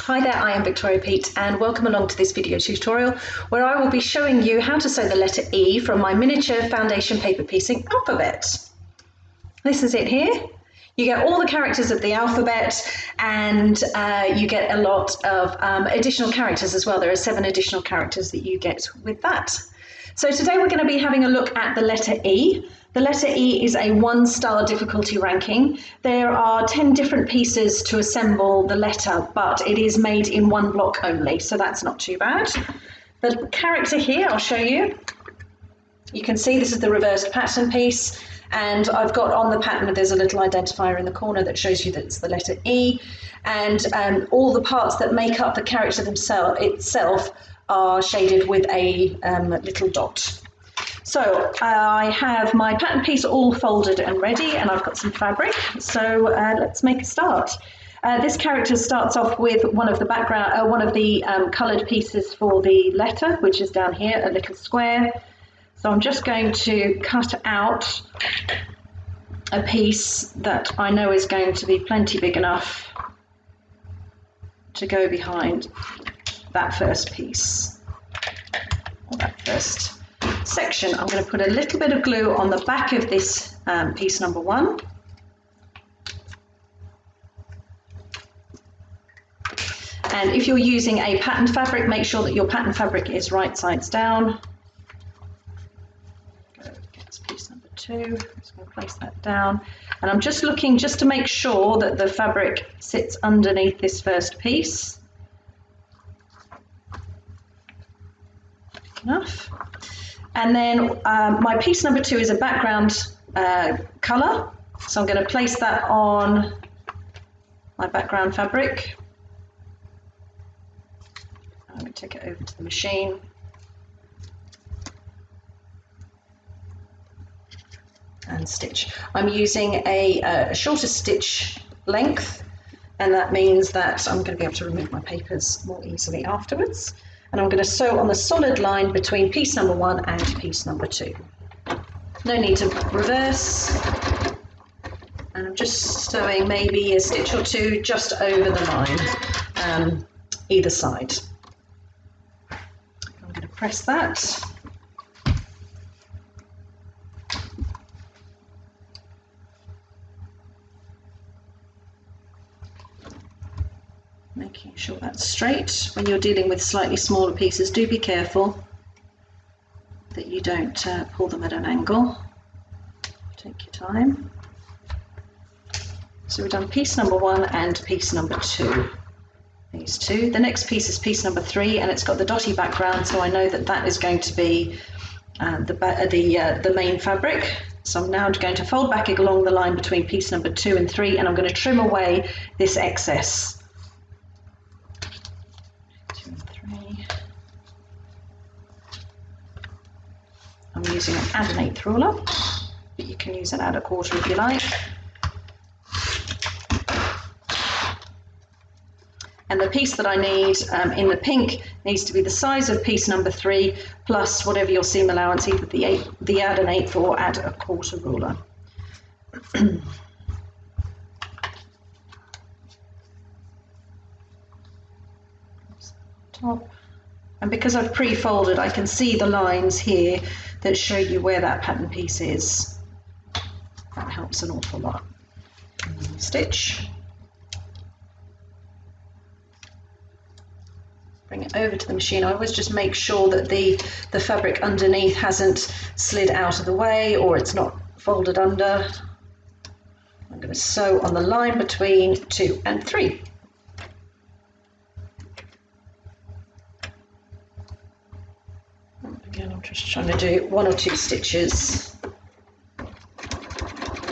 Hi there, I am Victoria Peat and welcome along to this video tutorial where I will be showing you how to sew the letter E from my miniature foundation paper piecing alphabet. This is it here. You get all the characters of the alphabet and you get a lot of additional characters as well. There are 7 additional characters that you get with that. So today we're going to be having a look at the letter E. The letter E is a 1-star difficulty ranking. There are 10 different pieces to assemble the letter, but it is made in 1 block only, so that's not too bad. The character here, I'll show you. You can see this is the reversed pattern piece, and I've got on the pattern, there's a little identifier in the corner that shows you that it's the letter E, and all the parts that make up the character itself are shaded with a little dot. So I have my pattern piece all folded and ready, and I've got some fabric, so let's make a start. This character starts off with one of the coloured pieces for the letter, which is down here, a little square. So I'm just going to cut out a piece that I know is going to be plenty big enough to go behind that first piece, or that first section. I'm going to put a little bit of glue on the back of this piece number 1. And if you're using a patterned fabric, make sure that your pattern fabric is right sides down. Piece number 2, just going to place that down, and I'm just looking just to make sure that the fabric sits underneath this first piece. Enough. And then my piece number 2 is a background colour, so I'm going to place that on my background fabric. I'm going to take it over to the machine. And stitch. I'm using a shorter stitch length, and that means that I'm going to be able to remove my papers more easily afterwards. And I'm going to sew on the solid line between piece number 1 and piece number 2. No need to reverse, and I'm just sewing maybe a stitch or 2 just over the line, either side. I'm going to press that. Making sure that's straight. When you're dealing with slightly smaller pieces, do be careful that you don't pull them at an angle. Take your time. So we've done piece number 1 and piece number 2. These 2. The next piece is piece number 3, and it's got the dotty background, so I know that that is going to be the main fabric. So I'm now going to fold back along the line between piece number 2 and 3, and I'm going to trim away this excess. 2 and 3. I'm using an add an 1/8 ruler, but you can use an add a 1/4 if you like. And the piece that I need in the pink needs to be the size of piece number 3 plus whatever your seam allowance, either the add an 1/8 or add a 1/4 ruler. Top. And because I've pre-folded, I can see the lines here that show you where that pattern piece is. That helps an awful lot. Stitch. Bring it over to the machine. I always just make sure that the fabric underneath hasn't slid out of the way or it's not folded under. I'm going to sew on the line between 2 and 3. Again, I'm just trying to do 1 or 2 stitches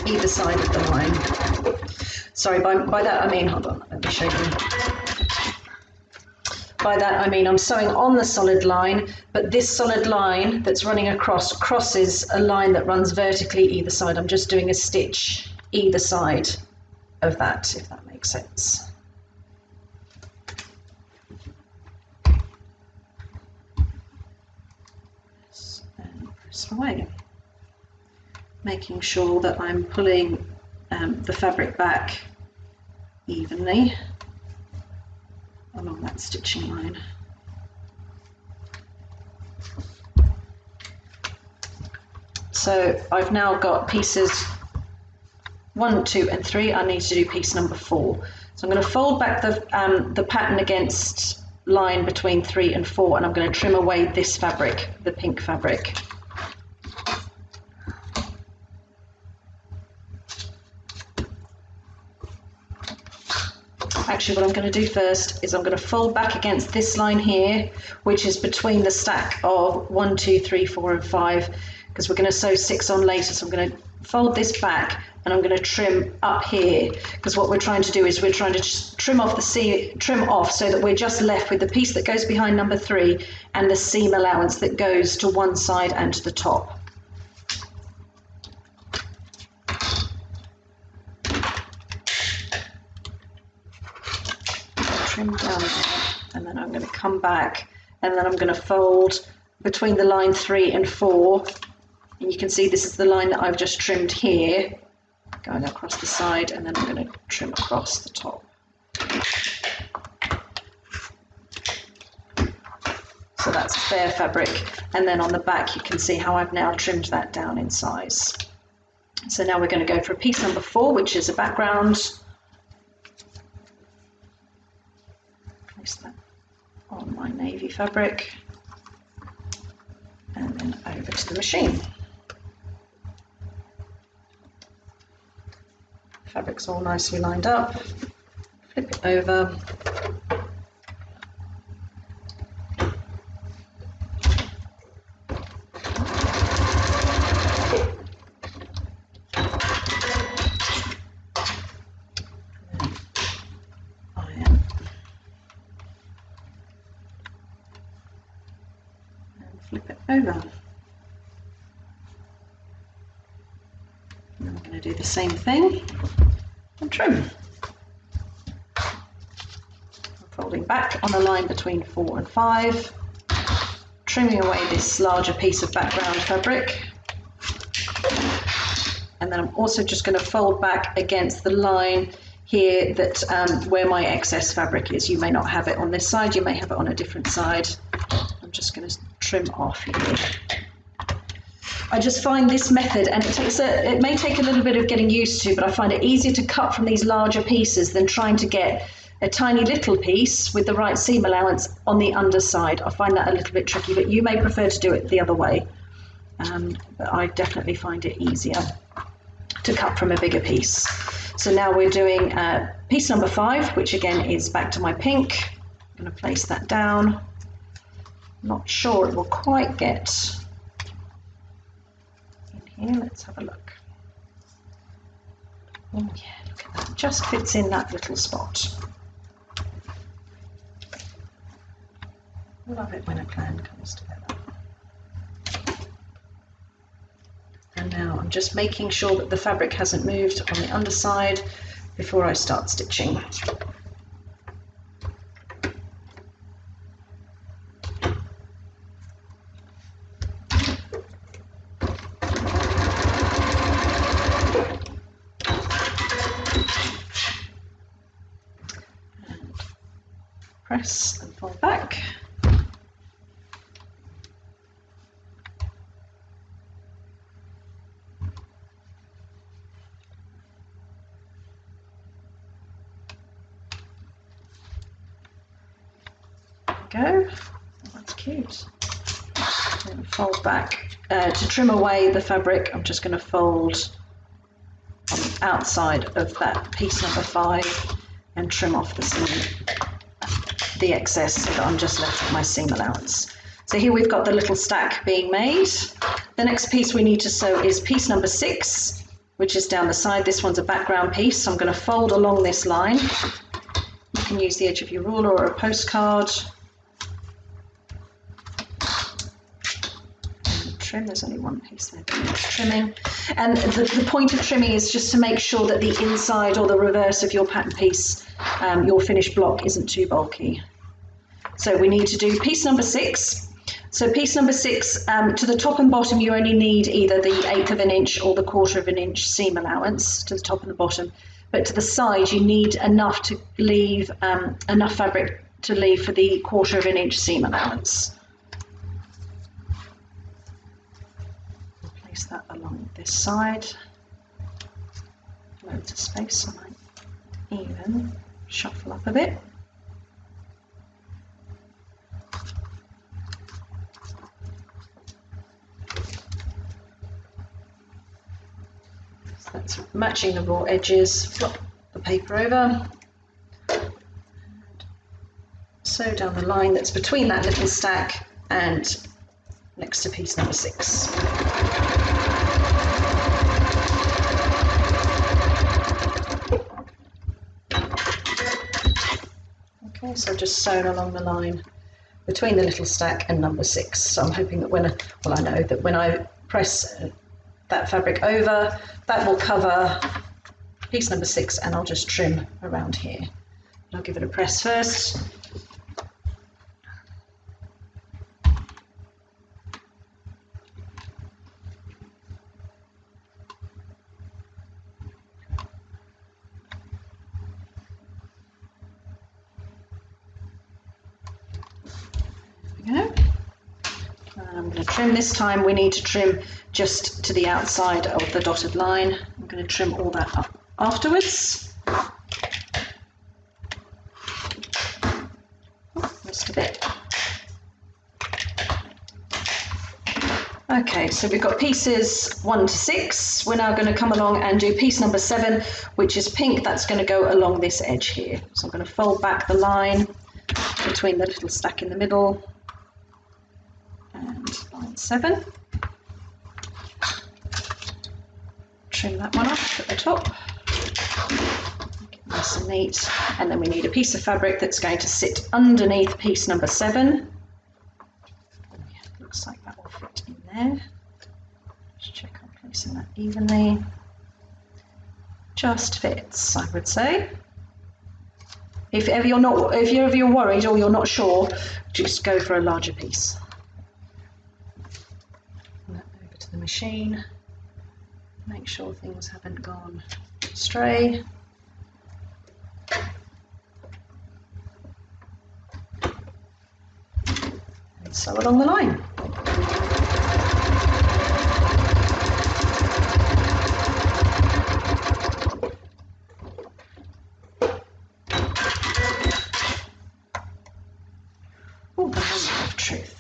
either side of the line. Sorry, by that I mean, hold on, let me show you. By that I mean I'm sewing on the solid line, but this solid line that's running across crosses a line that runs vertically either side. I'm just doing a stitch either side of that, if that makes sense. And press away, making sure that I'm pulling the fabric back evenly along that stitching line. So I've now got pieces 1, 2 and 3. I need to do piece number 4. So I'm going to fold back the pattern against line between 3 and 4, and I'm going to trim away this fabric, the pink fabric. Actually, what I'm going to do first is I'm going to fold back against this line here, which is between the stack of 1, 2, 3, 4 and 5, because we're going to sew 6 on later. So I'm going to fold this back and I'm going to trim up here, because what we're trying to do is we're trying to trim off so that we're just left with the piece that goes behind number 3 and the seam allowance that goes to one side and to the top. Trim down there, and then I'm going to come back and then I'm going to fold between the line 3 and 4, and you can see this is the line that I've just trimmed here, going across the side, and then I'm going to trim across the top. So that's bare fabric, and then on the back you can see how I've now trimmed that down in size. So now we're going to go for piece number 4, which is a background. Place that on my navy fabric and then over to the machine. Fabric's all nicely lined up. Flip it over. Flip it over. And I'm going to do the same thing and trim. I'm folding back on the line between 4 and 5, trimming away this larger piece of background fabric, and then I'm also just going to fold back against the line here that where my excess fabric is. You may not have it on this side, you may have it on a different side. I'm just going to trim off here. I just find this method, and it may take a little bit of getting used to, but I find it easier to cut from these larger pieces than trying to get a tiny little piece with the right seam allowance on the underside. I find that a little bit tricky, but you may prefer to do it the other way. But I definitely find it easier to cut from a bigger piece. So now we're doing piece number 5, which again is back to my pink. I'm going to place that down. Not sure it will quite get in here. Let's have a look. Oh yeah, look at that. Just fits in that little spot. I love it when a plan comes together. And now I'm just making sure that the fabric hasn't moved on the underside before I start stitching. Press and fold back. There we go. Oh, that's cute. Then fold back. To trim away the fabric, I'm just going to fold on the outside of that piece number 5 and trim off the excess so that I'm just left with my seam allowance. So here we've got the little stack being made. The next piece we need to sew is piece number 6, which is down the side. This one's a background piece, so I'm going to fold along this line. You can use the edge of your ruler or a postcard. And trim, there's only one piece there that needs trimming. And the point of trimming is just to make sure that the inside or the reverse of your pattern piece, your finished block, isn't too bulky. So we need to do piece number 6. So piece number 6, to the top and bottom, you only need either the 1/8 of an inch or the 1/4 of an inch seam allowance to the top and the bottom. But to the side, you need enough to leave enough fabric to leave for the 1/4 inch seam allowance. Place that along this side. Loads of space, so I might even shuffle up a bit. So that's matching the raw edges. Flop the paper over. Sew down the line that's between that little stack and next to piece number 6. Okay, so I've just sewn along the line between the little stack and number 6. So I'm hoping that I know that when I press that fabric over, that will cover piece number 6, and I'll just trim around here. I'll give it a press first. I'm going to trim this time. We need to trim just to the outside of the dotted line. I'm going to trim all that up afterwards. Oh, missed a bit. Okay, so we've got pieces 1 to 6. We're now going to come along and do piece number 7, which is pink. That's going to go along this edge here. So I'm going to fold back the line between the little stack in the middle and line 7. Trim that one off at the top. Make it nice and neat. And then we need a piece of fabric that's going to sit underneath piece number 7. Looks like that will fit in there. Just check I'm placing that evenly. Just fits, I would say. If you're worried or you're not sure, just go for a larger piece. Over to the machine. Make sure things haven't gone astray. And sew along the line. Oh, the moment of truth.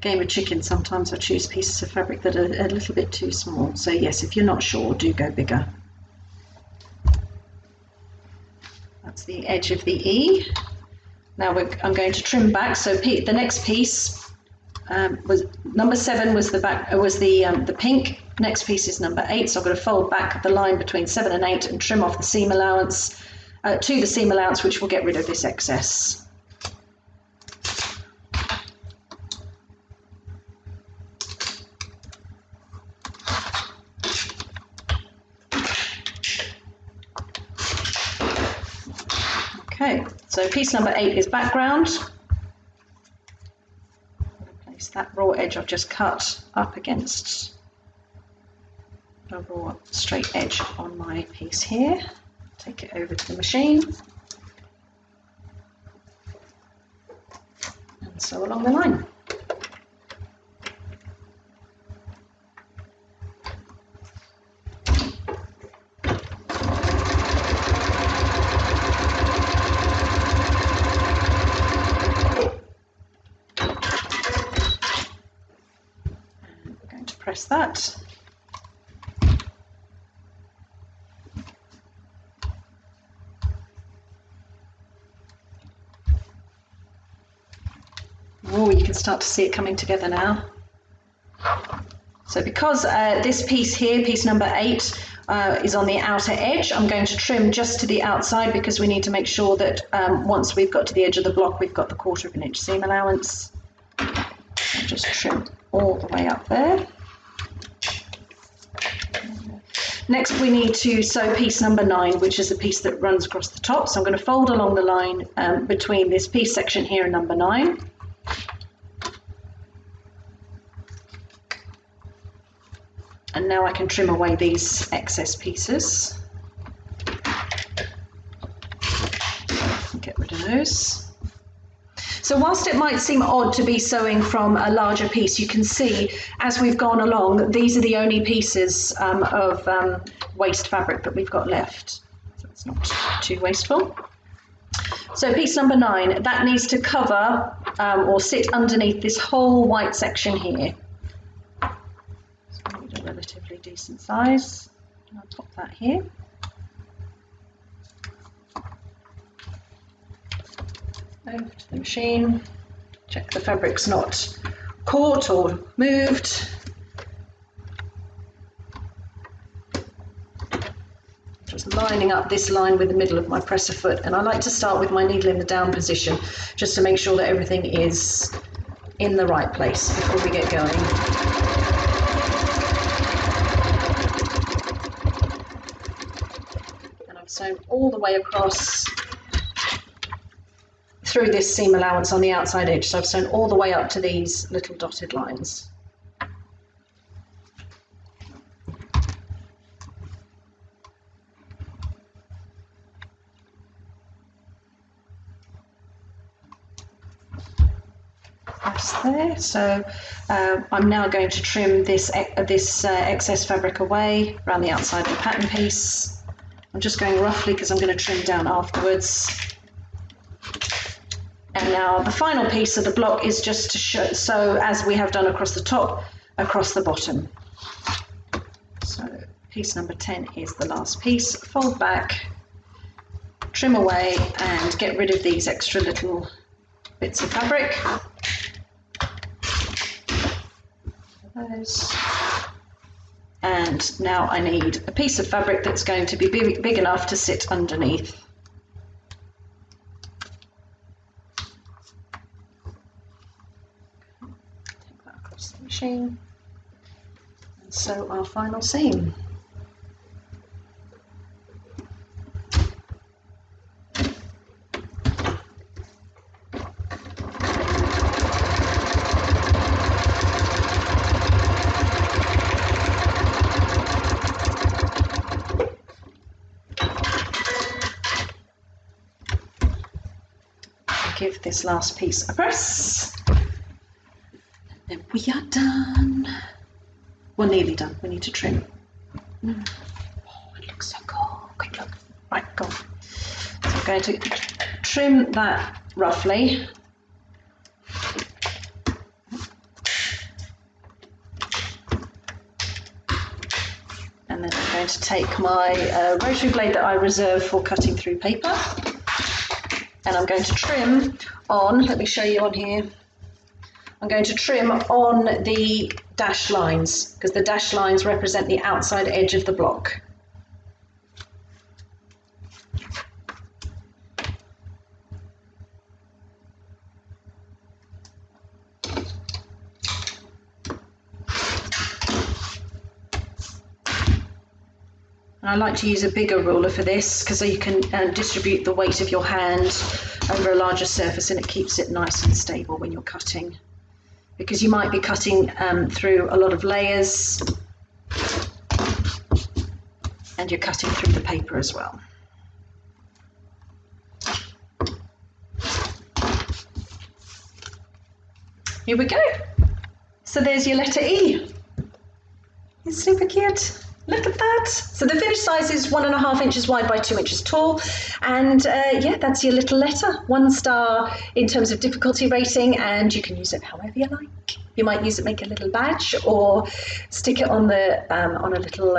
Game of chicken. Sometimes I choose pieces of fabric that are a little bit too small. So yes, if you're not sure, do go bigger. That's the edge of the E. Now I'm going to trim back. So the next piece was number 7 was the pink. Next piece is number 8. So I'm going to fold back the line between 7 and 8 and trim off the seam allowance to the seam allowance, which will get rid of this excess. Okay, so piece number 8 is background. I'm going to place that raw edge I've just cut up against a raw straight edge on my piece here. Take it over to the machine and sew along the line. Press that. Oh, you can start to see it coming together now. So because this piece here, piece number 8, is on the outer edge, I'm going to trim just to the outside because we need to make sure that once we've got to the edge of the block, we've got the 1/4 inch seam allowance. So just trim all the way up there. Next we need to sew piece number 9, which is the piece that runs across the top. So I'm going to fold along the line between this piece section here and number 9. And now I can trim away these excess pieces. Get rid of those. So whilst it might seem odd to be sewing from a larger piece, you can see as we've gone along, these are the only pieces of waste fabric that we've got left. So it's not too wasteful. So piece number 9, that needs to cover or sit underneath this whole white section here. So I need a relatively decent size. I'll pop that here. Over to the machine, check the fabric's not caught or moved. Just lining up this line with the middle of my presser foot, and I like to start with my needle in the down position just to make sure that everything is in the right place before we get going. And I've sewn all the way across through this seam allowance on the outside edge, so I've sewn all the way up to these little dotted lines. That's there. So I'm now going to trim this excess fabric away around the outside of the pattern piece. I'm just going roughly because I'm going to trim down afterwards. And now the final piece of the block is just to show, so as we have done across the top, across the bottom. So piece number 10 is the last piece. Fold back, trim away, and get rid of these extra little bits of fabric. Those. And now I need a piece of fabric that's going to be big enough to sit underneath. Machine, and sew our final seam. Give this last piece a press. Then we are done. We're nearly done. We need to trim. Oh, it looks so cool. Quick look. Right, go on. So I'm going to trim that roughly. And then I'm going to take my rotary blade that I reserve for cutting through paper. And I'm going to trim on, let me show you on here. I'm going to trim on the dashed lines because the dashed lines represent the outside edge of the block. And I like to use a bigger ruler for this because you can distribute the weight of your hand over a larger surface and it keeps it nice and stable when you're cutting. Because you might be cutting through a lot of layers and you're cutting through the paper as well. Here we go. So there's your letter E. It's super cute. Look at that. So the finished size is 1.5 inches wide by 2 inches tall. And yeah, that's your little letter. 1 star in terms of difficulty rating, and you can use it however you like. You might use it, make a little badge, or stick it on the on a little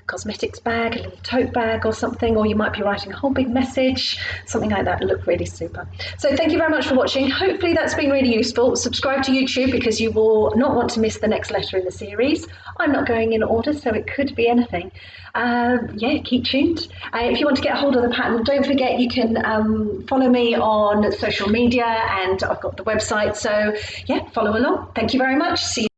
cosmetics bag, a little tote bag or something, or you might be writing a whole big message, something like that. It'll look really super. So thank you very much for watching. Hopefully that's been really useful. Subscribe to YouTube because you will not want to miss the next letter in the series. I'm not going in order, so it could be anything. Yeah, keep tuned. If you want to get a hold of the pattern, don't forget you can follow me on social media, and I've got the website. So yeah, follow along. Thank you very much. See you.